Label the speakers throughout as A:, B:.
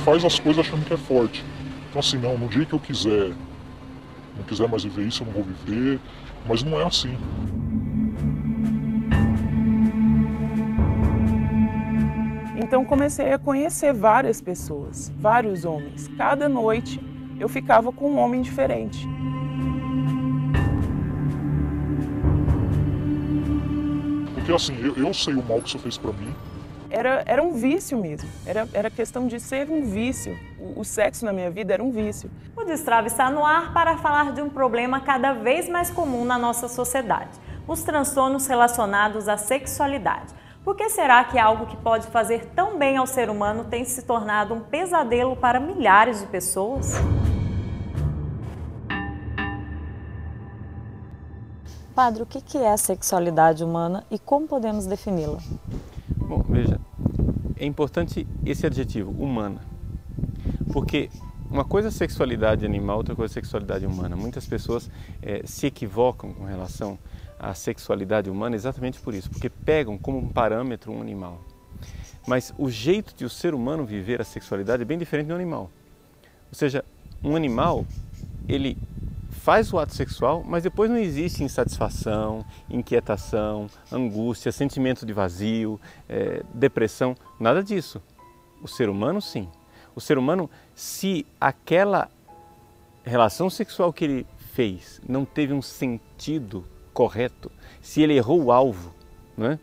A: faz as coisas achando que é forte. Então assim, não, no dia que eu quiser, não quiser mais viver isso, eu não vou viver, mas não é assim.
B: Então comecei a conhecer várias pessoas, vários homens. Cada noite eu ficava com um homem diferente.
A: Porque assim, eu sei o mal que isso fez pra mim.
B: Era um vício mesmo, era questão de ser um vício. O sexo na minha vida era um vício.
C: O Destrave está no ar para falar de um problema cada vez mais comum na nossa sociedade: os transtornos relacionados à sexualidade. Por que será que algo que pode fazer tão bem ao ser humano tem se tornado um pesadelo para milhares de pessoas? Padre, o que é a sexualidade humana e como podemos defini-la?
D: Bom, veja, é importante esse adjetivo, humana, porque uma coisa é sexualidade animal, outra coisa é sexualidade humana. Muitas pessoas se equivocam com relação à sexualidade humana exatamente por isso, porque pegam como um parâmetro um animal. Mas o jeito de o ser humano viver a sexualidade é bem diferente do animal. Ou seja, um animal, ele faz o ato sexual, mas depois não existe insatisfação, inquietação, angústia, sentimento de vazio, depressão, nada disso. O ser humano, sim. O ser humano, se aquela relação sexual que ele fez não teve um sentido correto, se ele errou o alvo, né?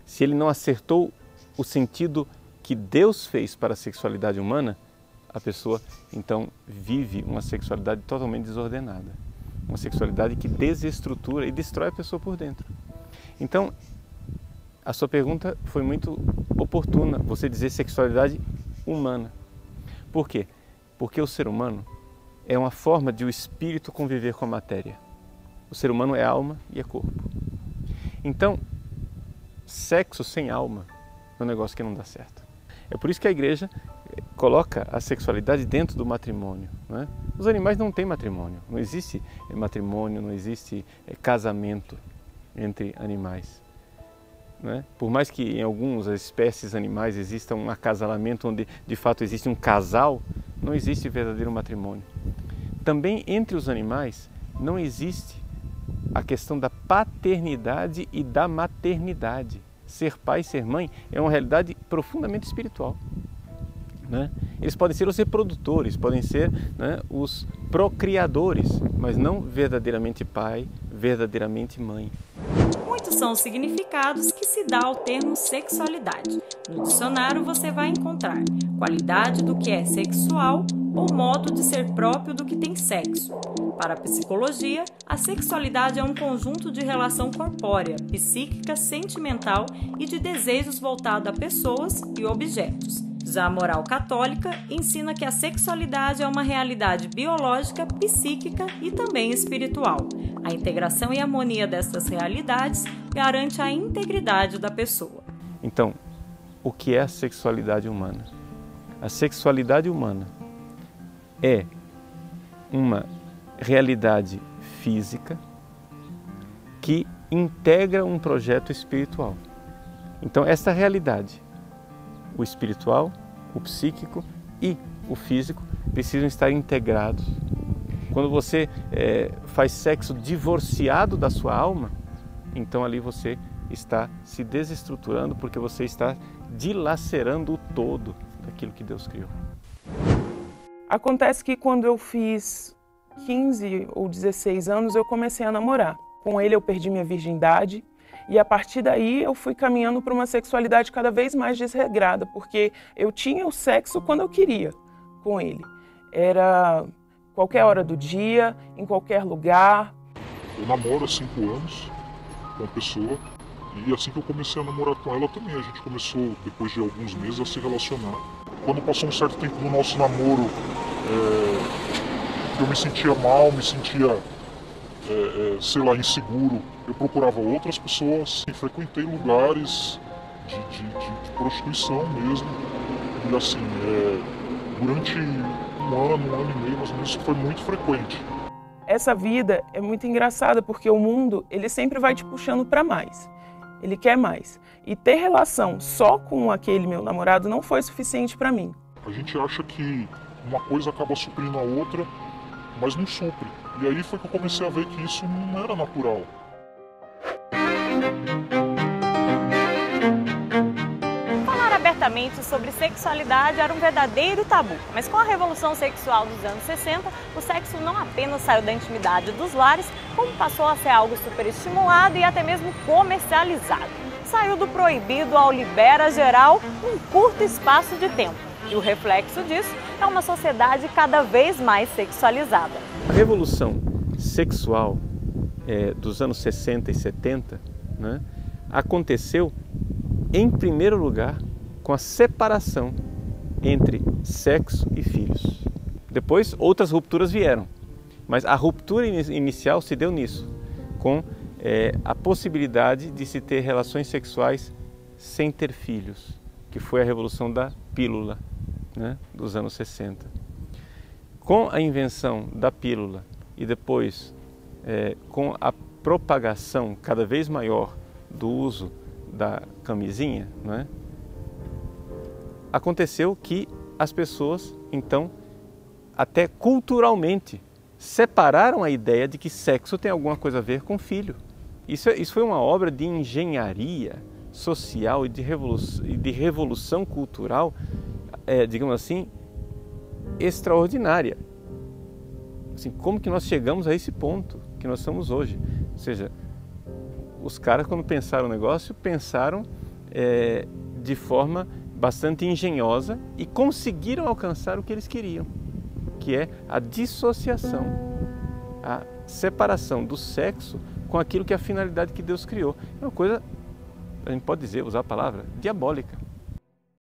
D: Se ele não acertou o sentido que Deus fez para a sexualidade humana, a pessoa então vive uma sexualidade totalmente desordenada, uma sexualidade que desestrutura e destrói a pessoa por dentro. Então, a sua pergunta foi muito oportuna, você dizer sexualidade humana. Por quê? Porque o ser humano é uma forma de o espírito conviver com a matéria. O ser humano é alma e é corpo. Então, sexo sem alma é um negócio que não dá certo. É por isso que a igreja coloca a sexualidade dentro do matrimônio, né? Os animais não têm matrimônio, não existe matrimônio, não existe casamento entre animais, né? Por mais que em algumas espécies animais exista um acasalamento onde de fato existe um casal, não existe verdadeiro matrimônio. Também entre os animais não existe a questão da paternidade e da maternidade. Ser pai e ser mãe é uma realidade profundamente espiritual, né? Eles podem ser os reprodutores, podem ser, né, os procriadores, mas não verdadeiramente pai, verdadeiramente mãe.
C: Muitos são os significados que se dá ao termo sexualidade. No dicionário você vai encontrar qualidade do que é sexual ou modo de ser próprio do que tem sexo. Para a psicologia, a sexualidade é um conjunto de relação corpórea, psíquica, sentimental e de desejos voltados a pessoas e objetos. Já a moral católica ensina que a sexualidade é uma realidade biológica, psíquica e também espiritual. A integração e harmonia dessas realidades garante a integridade da pessoa.
D: Então, o que é a sexualidade humana? A sexualidade humana é uma realidade física que integra um projeto espiritual. Então, essa realidade, o espiritual, o psíquico e o físico, precisam estar integrados. Quando você faz sexo divorciado da sua alma, então ali você está se desestruturando porque você está dilacerando o todo daquilo que Deus criou.
B: Acontece que quando eu fiz 15 ou 16 anos, eu comecei a namorar. Com ele eu perdi minha virgindade e a partir daí eu fui caminhando para uma sexualidade cada vez mais desregrada, porque eu tinha o sexo quando eu queria com ele. Era qualquer hora do dia, em qualquer lugar.
A: Eu namoro há 5 anos com uma pessoa e assim que eu comecei a namorar com ela também, a gente começou, depois de alguns meses, a se relacionar. Quando passou um certo tempo do nosso namoro, eu me sentia mal, me sentia, sei lá, inseguro. Eu procurava outras pessoas e frequentei lugares de prostituição mesmo. E assim, durante um ano e meio, mais ou menos, isso foi muito frequente.
B: Essa vida é muito engraçada porque o mundo, ele sempre vai te puxando para mais. Ele quer mais. E ter relação só com aquele meu namorado não foi suficiente para mim.
A: A gente acha que uma coisa acaba suprindo a outra, mas não supre. E aí foi que eu comecei a ver que isso não era natural.
C: Falar abertamente sobre sexualidade era um verdadeiro tabu, mas com a revolução sexual dos anos 60, o sexo não apenas saiu da intimidade dos lares, como passou a ser algo superestimulado e até mesmo comercializado. Saiu do proibido ao libera geral em um curto espaço de tempo. E o reflexo disso é uma sociedade cada vez mais sexualizada.
D: A revolução sexual dos anos 60 e 70, né, aconteceu, em primeiro lugar, com a separação entre sexo e filhos. Depois, outras rupturas vieram, mas a ruptura inicial se deu nisso, com a possibilidade de se ter relações sexuais sem ter filhos, que foi a revolução da pílula, né, dos anos 60. Com a invenção da pílula e depois com a propagação cada vez maior do uso da camisinha, né, aconteceu que as pessoas, então, até culturalmente, separaram a ideia de que sexo tem alguma coisa a ver com filho. Isso foi uma obra de engenharia social e de revolução cultural, digamos assim, extraordinária. Assim, como que nós chegamos a esse ponto que nós estamos hoje? Ou seja, os caras, quando pensaram o negócio, pensaram de forma bastante engenhosa e conseguiram alcançar o que eles queriam, que é a dissociação, a separação do sexo com aquilo que é a finalidade que Deus criou. É uma coisa, a gente pode dizer, usar a palavra, diabólica.